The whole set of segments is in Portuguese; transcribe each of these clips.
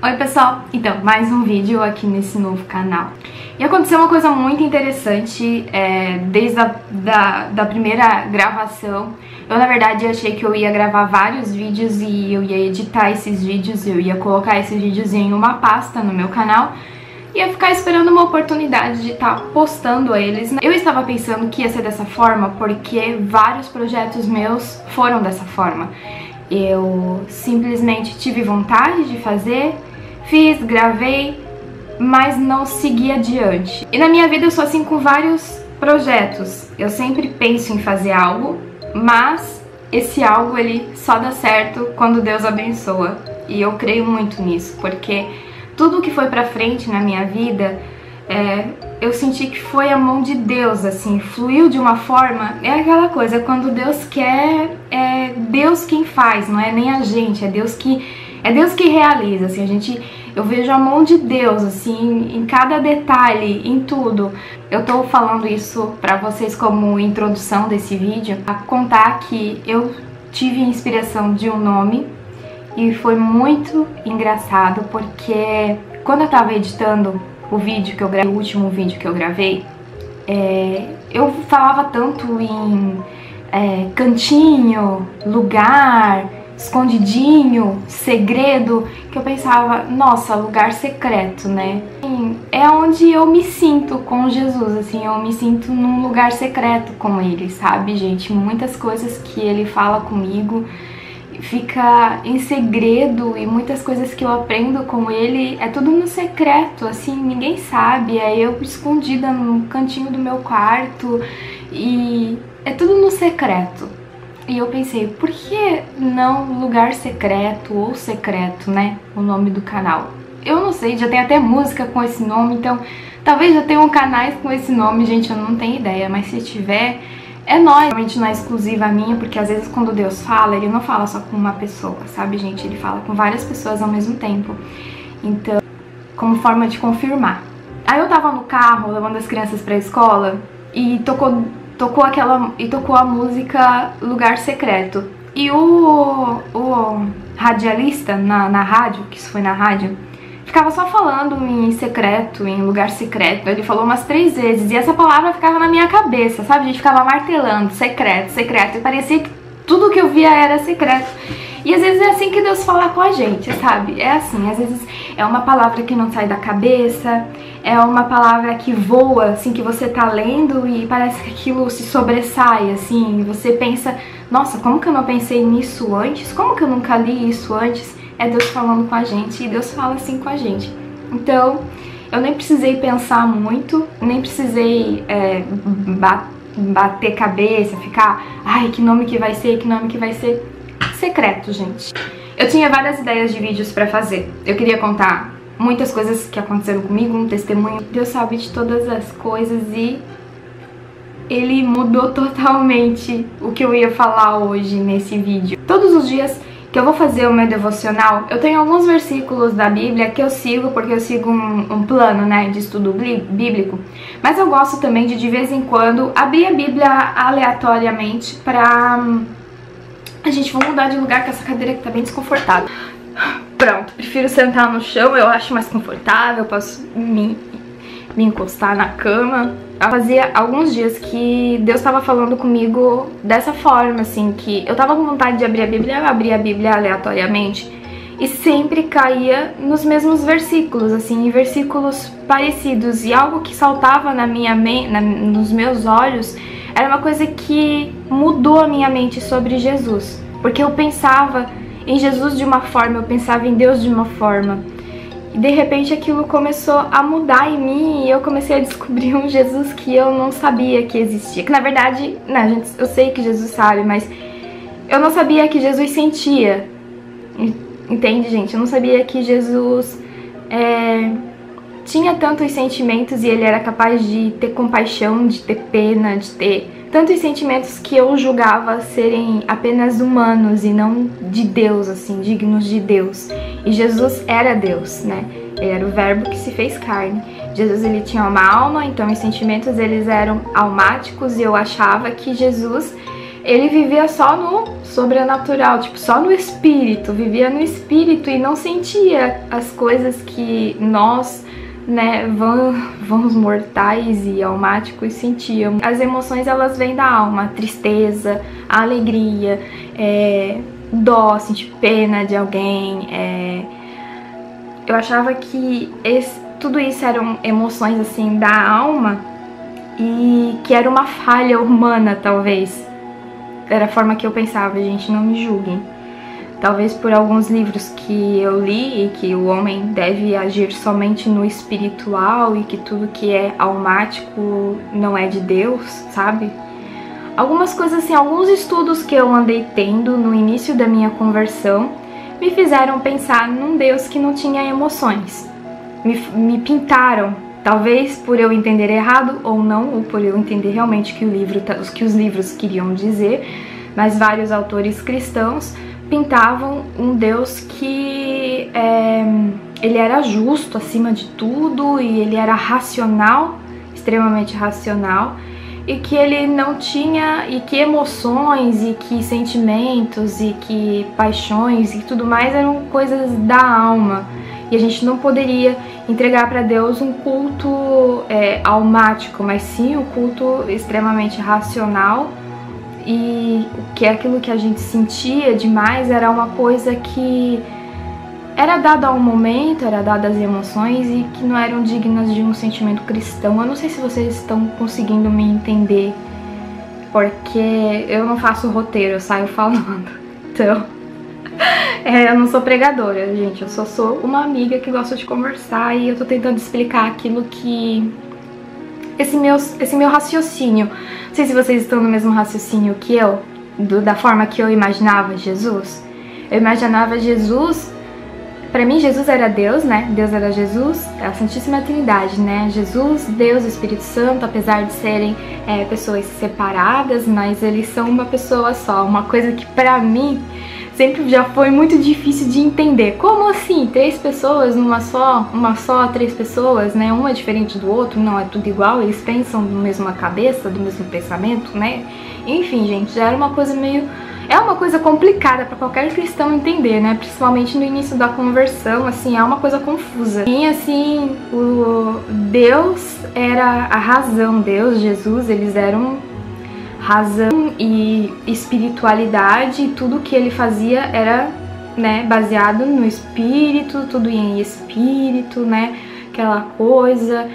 Oi pessoal, então, mais um vídeo aqui nesse novo canal. E aconteceu uma coisa muito interessante desde a primeira gravação. Eu na verdade achei que eu ia gravar vários vídeos e eu ia editar esses vídeos, eu ia colocar esses vídeos em uma pasta no meu canal. Ia ficar esperando uma oportunidade de estar postando eles. Eu estava pensando que ia ser dessa forma porque vários projetos meus foram dessa forma. Eu simplesmente tive vontade de fazer, fiz, gravei, mas não segui adiante. E na minha vida eu sou assim com vários projetos. Eu sempre penso em fazer algo, mas esse algo ele só dá certo quando Deus abençoa. E eu creio muito nisso, porque tudo que foi pra frente na minha vida, eu senti que foi a mão de Deus, assim, fluiu de uma forma. É aquela coisa, quando Deus quer, é Deus quem faz, não é nem a gente, é Deus que realiza, assim, eu vejo a mão de Deus, assim, em cada detalhe, em tudo. Eu tô falando isso pra vocês como introdução desse vídeo, a contar que eu tive inspiração de um nome. E foi muito engraçado porque quando eu tava editando o vídeo que eu gravei, o último vídeo que eu gravei, eu falava tanto em cantinho, lugar, escondidinho, segredo, que eu pensava, nossa, lugar secreto, né? É onde eu me sinto com Jesus, assim, eu me sinto num lugar secreto com ele, sabe, gente? Muitas coisas que ele fala comigo fica em segredo e muitas coisas que eu aprendo com ele é tudo no secreto, assim, ninguém sabe, é eu escondida no cantinho do meu quarto e é tudo no secreto. E eu pensei, por que não lugar secreto ou secreto, né, o nome do canal? Eu não sei, já tem até música com esse nome, então talvez já tenham canais com esse nome, gente, eu não tenho ideia, mas se tiver, é nóis. Realmente não é exclusiva minha, porque às vezes quando Deus fala, ele não fala só com uma pessoa, sabe, gente? Ele fala com várias pessoas ao mesmo tempo. Então, como forma de confirmar. Aí eu tava no carro, levando as crianças pra escola, e tocou a música Lugar Secreto. E o radialista na rádio, que isso foi na rádio, ficava só falando em secreto, em lugar secreto. Ele falou umas 3 vezes e essa palavra ficava na minha cabeça, sabe? A gente ficava martelando, secreto, secreto. E parecia que tudo que eu via era secreto. E às vezes é assim que Deus fala com a gente, sabe? É assim, às vezes é uma palavra que não sai da cabeça, é uma palavra que voa, assim, que você tá lendo e parece que aquilo se sobressai, assim. E você pensa, nossa, como que eu não pensei nisso antes? Como que eu nunca li isso antes? É Deus falando com a gente e Deus fala assim com a gente. Então, eu nem precisei pensar muito, nem precisei bater cabeça, ficar, ai, que nome que vai ser, que nome que vai ser. Secreto, gente. Eu tinha várias ideias de vídeos pra fazer. Eu queria contar muitas coisas que aconteceram comigo, um testemunho. Deus sabe de todas as coisas e ele mudou totalmente o que eu ia falar hoje nesse vídeo. Todos os dias que eu vou fazer o meu devocional, eu tenho alguns versículos da Bíblia que eu sigo, porque eu sigo um plano, né, de estudo bíblico, mas eu gosto também de vez em quando, abrir a Bíblia aleatoriamente pra... Gente, vou mudar de lugar, que essa cadeira aqui tá bem desconfortável. Pronto, prefiro sentar no chão, eu acho mais confortável, posso me encostar na cama. Fazia alguns dias que Deus estava falando comigo dessa forma, assim, que eu tava com vontade de abrir a Bíblia, eu abria a Bíblia aleatoriamente e sempre caía nos mesmos versículos, assim, em versículos parecidos, e algo que saltava na minha nos meus olhos era uma coisa que mudou a minha mente sobre Jesus, porque eu pensava em Jesus de uma forma, eu pensava em Deus de uma forma. E de repente aquilo começou a mudar em mim e eu comecei a descobrir um Jesus que eu não sabia que existia. Que na verdade, né, gente, eu sei que Jesus sabe, mas eu não sabia que Jesus sentia. Entende, gente? Eu não sabia que Jesus tinha tantos sentimentos e ele era capaz de ter compaixão, de ter pena, de ter tantos sentimentos que eu julgava serem apenas humanos e não de Deus, assim, dignos de Deus. E Jesus era Deus, né? Ele era o verbo que se fez carne. Jesus, ele tinha uma alma, então os sentimentos eles eram almáticos e eu achava que Jesus ele vivia só no sobrenatural, tipo, só no espírito, vivia no espírito e não sentia as coisas que nós, né, vãos mortais e almáticos sentiam. As emoções, elas vêm da alma, a tristeza, a alegria, dó, sentir pena de alguém. Eu achava que tudo isso eram emoções assim da alma e que era uma falha humana, talvez. Era a forma que eu pensava, gente, não me julguem. Talvez por alguns livros que eu li e que o homem deve agir somente no espiritual e que tudo que é almático não é de Deus, sabe? Algumas coisas assim, alguns estudos que eu andei tendo no início da minha conversão me fizeram pensar num Deus que não tinha emoções. Me pintaram, talvez por eu entender errado ou não, ou por eu entender realmente que os livros queriam dizer, mas vários autores cristãos pintavam um Deus que ele era justo acima de tudo e ele era racional, extremamente racional, e que ele não tinha, e que emoções e que sentimentos e que paixões e tudo mais eram coisas da alma e a gente não poderia entregar para Deus um culto almático, mas sim um culto extremamente racional. E que aquilo que a gente sentia demais era uma coisa que era dada ao momento, era dada às emoções e que não eram dignas de um sentimento cristão. Eu não sei se vocês estão conseguindo me entender, porque eu não faço roteiro, eu saio falando. Então, eu não sou pregadora, gente, eu só sou uma amiga que gosta de conversar e eu tô tentando explicar aquilo que... Esse meu raciocínio. Não sei se vocês estão no mesmo raciocínio que eu, da forma que eu imaginava Jesus. Eu imaginava Jesus, pra mim Jesus era Deus, né? Deus era Jesus, é a Santíssima Trindade, né? Jesus, Deus, Espírito Santo, apesar de serem pessoas separadas, mas eles são uma pessoa só. Uma coisa que pra mim sempre já foi muito difícil de entender. Como assim? 3 pessoas numa só? Uma só, 3 pessoas, né? Um é diferente do outro, não é tudo igual, eles pensam na mesma cabeça, do mesmo pensamento, né? Enfim, gente, já era uma coisa meio... É uma coisa complicada para qualquer cristão entender, né? Principalmente no início da conversão, assim, é uma coisa confusa. E assim, o Deus era a razão, Deus, Jesus, eles eram razão e espiritualidade, e tudo que ele fazia era, né, baseado no espírito, tudo em espírito, né, aquela coisa.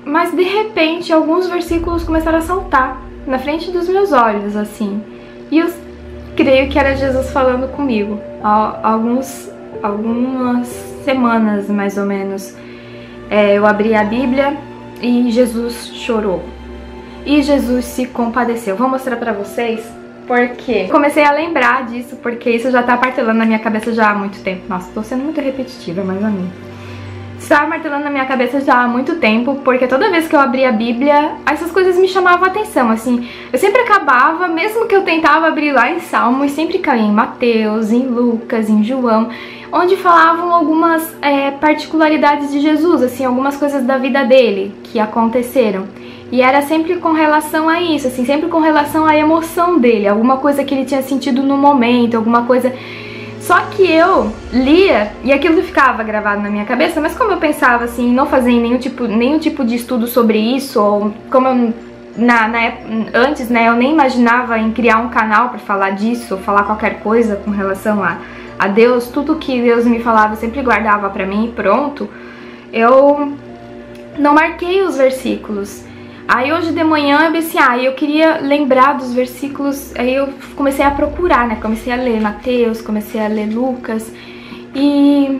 Mas de repente alguns versículos começaram a saltar na frente dos meus olhos, assim, e eu creio que era Jesus falando comigo. Algumas semanas mais ou menos eu abri a Bíblia e Jesus chorou. E Jesus se compadeceu. Vou mostrar pra vocês porque comecei a lembrar disso, porque isso já tá martelando na minha cabeça já há muito tempo. Nossa, tô sendo muito repetitiva, mas a mim. Está martelando na minha cabeça já há muito tempo, porque toda vez que eu abria a Bíblia, essas coisas me chamavam a atenção, assim. Eu sempre acabava, mesmo que eu tentava abrir lá em Salmos, sempre caía em Mateus, em Lucas, em João, onde falavam algumas particularidades de Jesus, assim, algumas coisas da vida dele que aconteceram. E era sempre com relação a isso, assim, sempre com relação à emoção dele, alguma coisa que ele tinha sentido no momento, alguma coisa... Só que eu lia e aquilo ficava gravado na minha cabeça, mas como eu pensava assim, não fazer nenhum tipo de estudo sobre isso, ou como eu, antes, né, eu nem imaginava em criar um canal pra falar disso, ou falar qualquer coisa com relação a Deus, tudo que Deus me falava eu sempre guardava pra mim e pronto, eu não marquei os versículos. Aí hoje de manhã eu pensei, eu queria lembrar dos versículos, aí eu comecei a procurar, né, comecei a ler Mateus, comecei a ler Lucas, e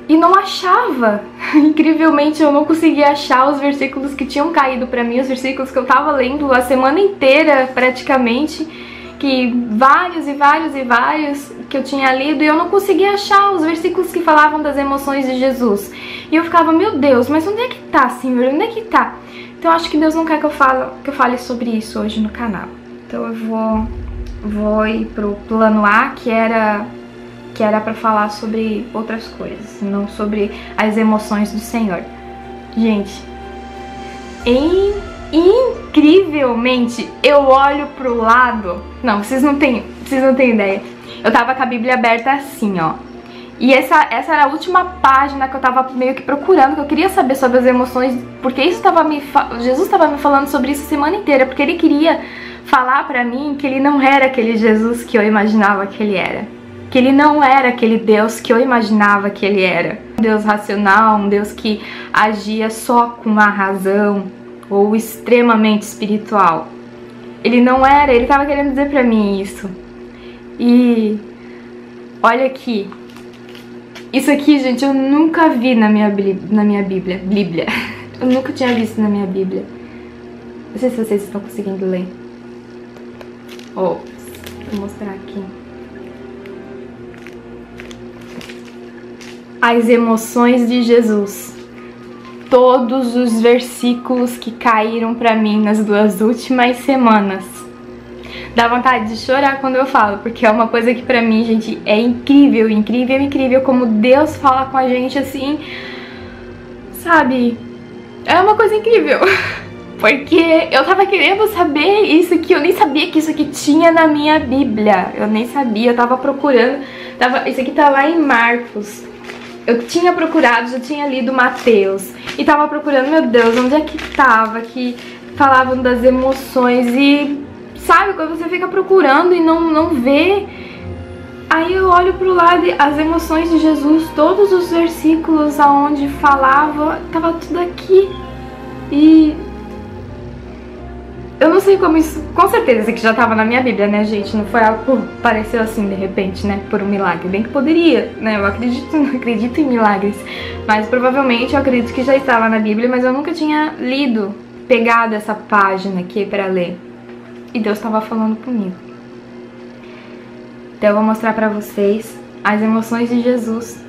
não achava, incrivelmente eu não conseguia achar os versículos que tinham caído pra mim, os versículos que eu tava lendo a semana inteira praticamente, que vários que eu tinha lido, e eu não conseguia achar os versículos que falavam das emoções de Jesus. E eu ficava, meu Deus, mas onde é que tá, Senhor, onde é que tá? Então acho que Deus não quer que eu fale sobre isso hoje no canal. Então eu vou ir pro plano A, que era pra falar sobre outras coisas, não sobre as emoções do Senhor. Gente, em incrivelmente, eu olho pro lado. Não, vocês não têm ideia. Eu tava com a Bíblia aberta assim, ó. E essa era a última página que eu tava meio que procurando, que eu queria saber sobre as emoções, porque Jesus tava me falando sobre isso a semana inteira, porque ele queria falar pra mim que ele não era aquele Jesus que eu imaginava que ele era. Que ele não era aquele Deus que eu imaginava que ele era. Um Deus racional, um Deus que agia só com a razão, ou extremamente espiritual. Ele não era, ele tava querendo dizer pra mim isso. E olha aqui. Isso aqui, gente, eu nunca vi na minha Bíblia. Eu nunca tinha visto na minha Bíblia. Não sei se vocês estão conseguindo ler. Vou mostrar aqui. As emoções de Jesus. Todos os versículos que caíram pra mim nas 2 últimas semanas. Dá vontade de chorar quando eu falo, porque é uma coisa que pra mim, gente, é incrível, incrível, incrível como Deus fala com a gente assim, sabe? É uma coisa incrível. Porque eu tava querendo saber isso aqui, eu nem sabia que isso aqui tinha na minha Bíblia. Eu nem sabia, eu tava procurando. Isso aqui tá lá em Marcos. Eu tinha procurado, já tinha lido Mateus. E tava procurando, meu Deus, onde é que tava? Que falavam das emoções e... Sabe, quando você fica procurando e não vê, aí eu olho pro lado e as emoções de Jesus, todos os versículos aonde falava, tava tudo aqui. E eu não sei como isso, com certeza isso aqui já tava na minha Bíblia, né, gente? Não foi algo que apareceu assim de repente, né, por um milagre. Bem que poderia, né, eu acredito em milagres, mas provavelmente eu acredito que já estava na Bíblia, mas eu nunca tinha lido, pegado essa página aqui pra ler. E Deus estava falando comigo. Então eu vou mostrar pra vocês as emoções de Jesus.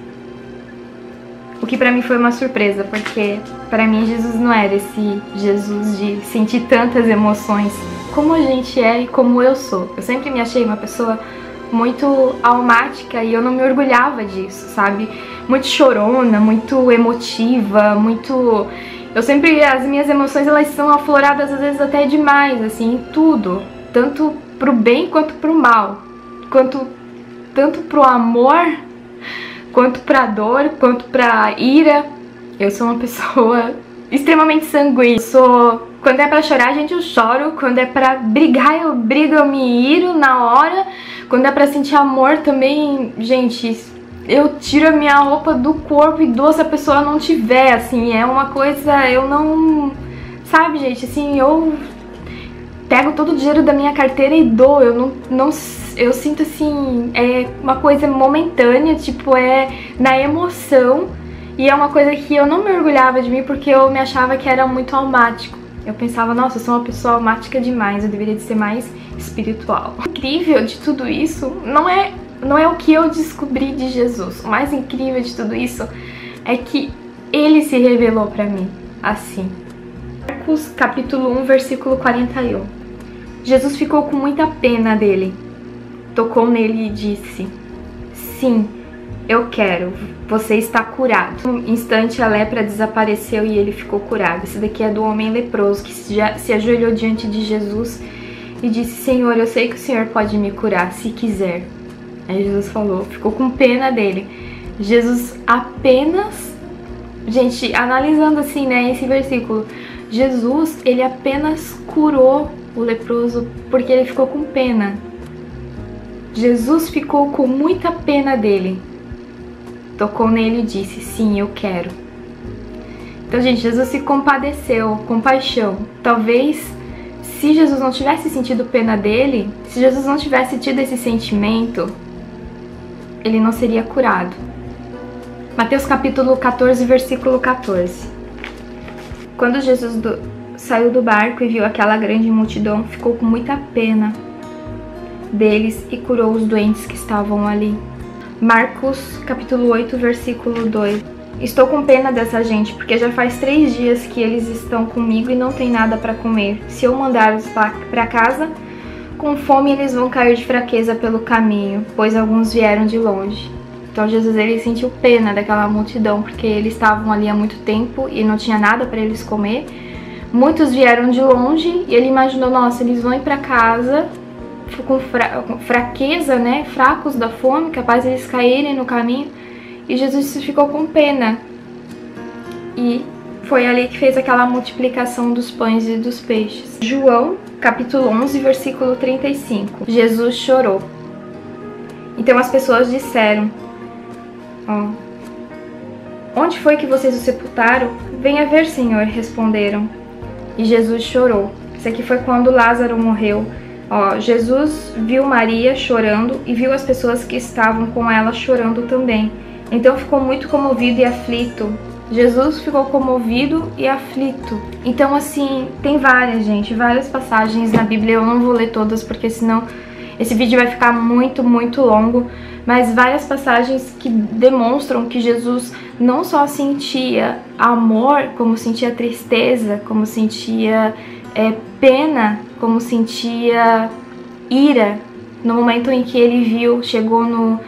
O que pra mim foi uma surpresa, porque pra mim Jesus não era esse Jesus de sentir tantas emoções como a gente é e como eu sou. Eu sempre me achei uma pessoa muito almática e eu não me orgulhava disso, sabe? Muito chorona, muito emotiva, muito... as minhas emoções, elas são afloradas às vezes até demais, assim, em tudo. Tanto pro bem quanto pro mal. Tanto pro amor, quanto pra dor, quanto pra ira. Eu sou uma pessoa extremamente sanguínea. Quando é pra chorar, gente, eu choro. Quando é pra brigar, eu brigo, eu me iro na hora. Quando é pra sentir amor também, gente... Eu tiro a minha roupa do corpo e dou se a pessoa não tiver, assim, é uma coisa, eu não... Sabe, gente, assim, eu pego todo o dinheiro da minha carteira e dou, eu sinto, assim, é uma coisa momentânea, tipo, é na emoção, e é uma coisa que eu não me orgulhava de mim porque eu me achava que era muito almático. Eu pensava, nossa, eu sou uma pessoa almática demais, eu deveria de ser mais espiritual. O incrível de tudo isso não é o que eu descobri de Jesus. O mais incrível de tudo isso é que ele se revelou pra mim assim. Marcos capítulo 1, versículo 41. Jesus ficou com muita pena dele. Tocou nele e disse: sim, eu quero, você está curado. No instante a lepra desapareceu e ele ficou curado. Esse daqui é do homem leproso que se ajoelhou diante de Jesus e disse: Senhor, eu sei que o Senhor pode me curar se quiser. Aí Jesus falou, ficou com pena dele. Jesus apenas... Gente, analisando assim, né, esse versículo, Jesus, ele apenas curou o leproso porque ele ficou com pena. Jesus ficou com muita pena dele. Tocou nele e disse: sim, eu quero. Então, gente, Jesus se compadeceu, compaixão. Talvez, se Jesus não tivesse sentido pena dele, se Jesus não tivesse tido esse sentimento, ele não seria curado. Mateus capítulo 14, versículo 14. Quando Jesus saiu do barco e viu aquela grande multidão, ficou com muita pena deles e curou os doentes que estavam ali. Marcos capítulo 8, versículo 2. Estou com pena dessa gente, porque já faz 3 dias que eles estão comigo e não tem nada para comer. Se eu mandá-los para casa, com fome eles vão cair de fraqueza pelo caminho, pois alguns vieram de longe. Então Jesus, ele sentiu pena daquela multidão, porque eles estavam ali há muito tempo e não tinha nada para eles comer. Muitos vieram de longe e ele imaginou, nossa, eles vão ir para casa com fraqueza, né? Fracos da fome, capaz de eles caírem no caminho. E Jesus ficou com pena. E foi ali que fez aquela multiplicação dos pães e dos peixes. João, capítulo 11, versículo 35. Jesus chorou. Então as pessoas disseram, ó, onde foi que vocês o sepultaram? Venha ver, Senhor, responderam. E Jesus chorou. Isso aqui foi quando Lázaro morreu. Ó, Jesus viu Maria chorando e viu as pessoas que estavam com ela chorando também. Então ficou muito comovido e aflito. Jesus ficou comovido e aflito. Então, assim, tem várias passagens na Bíblia. Eu não vou ler todas porque senão esse vídeo vai ficar muito longo. Mas várias passagens que demonstram que Jesus não só sentia amor, como sentia tristeza, como sentia pena, como sentia ira. No momento em que ele viu, chegou no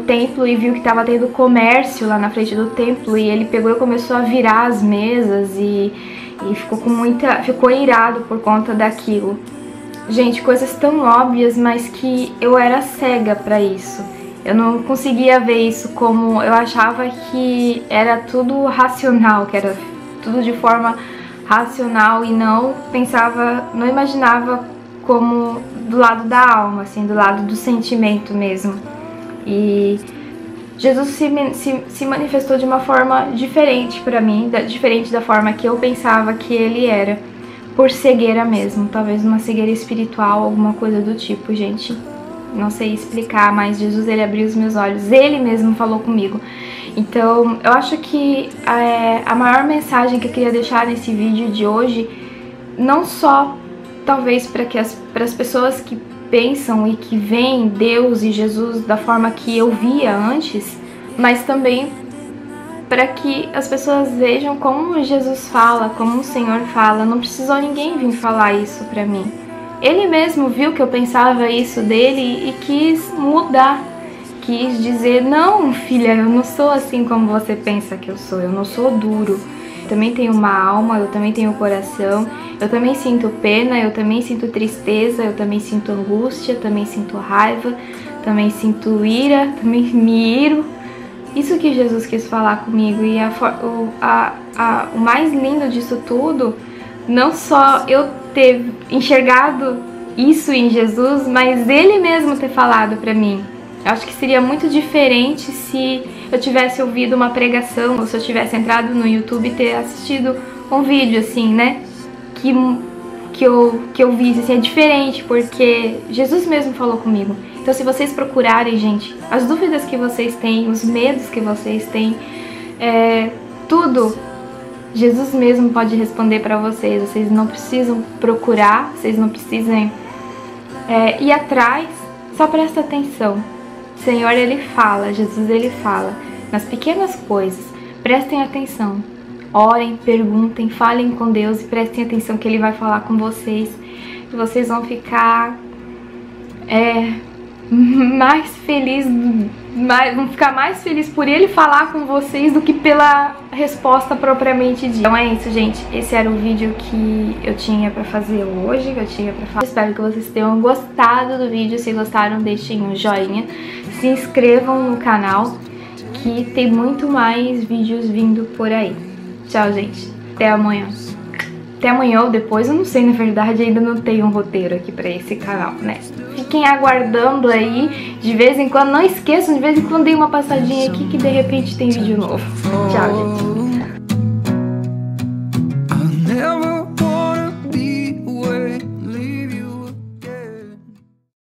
templo e viu que estava tendo comércio lá na frente do templo, e ele pegou e começou a virar as mesas e ficou irado por conta daquilo. Gente, coisas tão óbvias, mas que eu era cega para isso. Eu não conseguia ver isso como... Eu achava que era tudo racional, que era tudo de forma racional e não imaginava como do lado da alma, assim, do lado do sentimento mesmo. E Jesus se manifestou de uma forma diferente para mim, diferente da forma que eu pensava que ele era, por cegueira mesmo, talvez uma cegueira espiritual, alguma coisa do tipo, gente. Não sei explicar, mas Jesus, ele abriu os meus olhos, ele mesmo falou comigo. Então, eu acho que a maior mensagem que eu queria deixar nesse vídeo de hoje, não só talvez para as pessoas que pensam e que veem Deus e Jesus da forma que eu via antes, mas também para que as pessoas vejam como Jesus fala, como o Senhor fala. Não precisou ninguém vir falar isso para mim. Ele mesmo viu que eu pensava isso dele e quis mudar. Quis dizer, não, filha, eu não sou assim como você pensa que eu sou. Eu não sou duro. Eu também tenho uma alma, eu também tenho um coração. Eu também sinto pena, eu também sinto tristeza, eu também sinto angústia, eu também sinto raiva, também sinto ira, também me iro. Isso que Jesus quis falar comigo. E o mais lindo disso tudo, não só eu ter enxergado isso em Jesus, mas ele mesmo ter falado pra mim. Eu acho que seria muito diferente se eu tivesse ouvido uma pregação, ou se eu tivesse entrado no YouTube e ter assistido um vídeo assim, né? Que eu visse, assim, é diferente, porque Jesus mesmo falou comigo. Então, se vocês procurarem, gente, as dúvidas que vocês têm, os medos que vocês têm, tudo, Jesus mesmo pode responder pra vocês. Vocês não precisam procurar, vocês não precisam ir atrás, só presta atenção. O Senhor, ele fala, Jesus, ele fala nas pequenas coisas. Prestem atenção. Orem, perguntem, falem com Deus e prestem atenção que ele vai falar com vocês. E vocês vão ficar mais felizes, vão ficar mais felizes por ele falar com vocês do que pela resposta propriamente dita. Então é isso, gente. Esse era o vídeo que eu tinha pra fazer hoje, que eu tinha pra falar. Espero que vocês tenham gostado do vídeo. Se gostaram, deixem um joinha. Se inscrevam no canal, que tem muito mais vídeos vindo por aí. Tchau, gente. Até amanhã. Até amanhã ou depois, eu não sei, na verdade, ainda não tenho um roteiro aqui pra esse canal, né? Fiquem aguardando aí, de vez em quando, não esqueçam, de vez em quando dei uma passadinha aqui que de repente tem vídeo novo. Tchau, gente.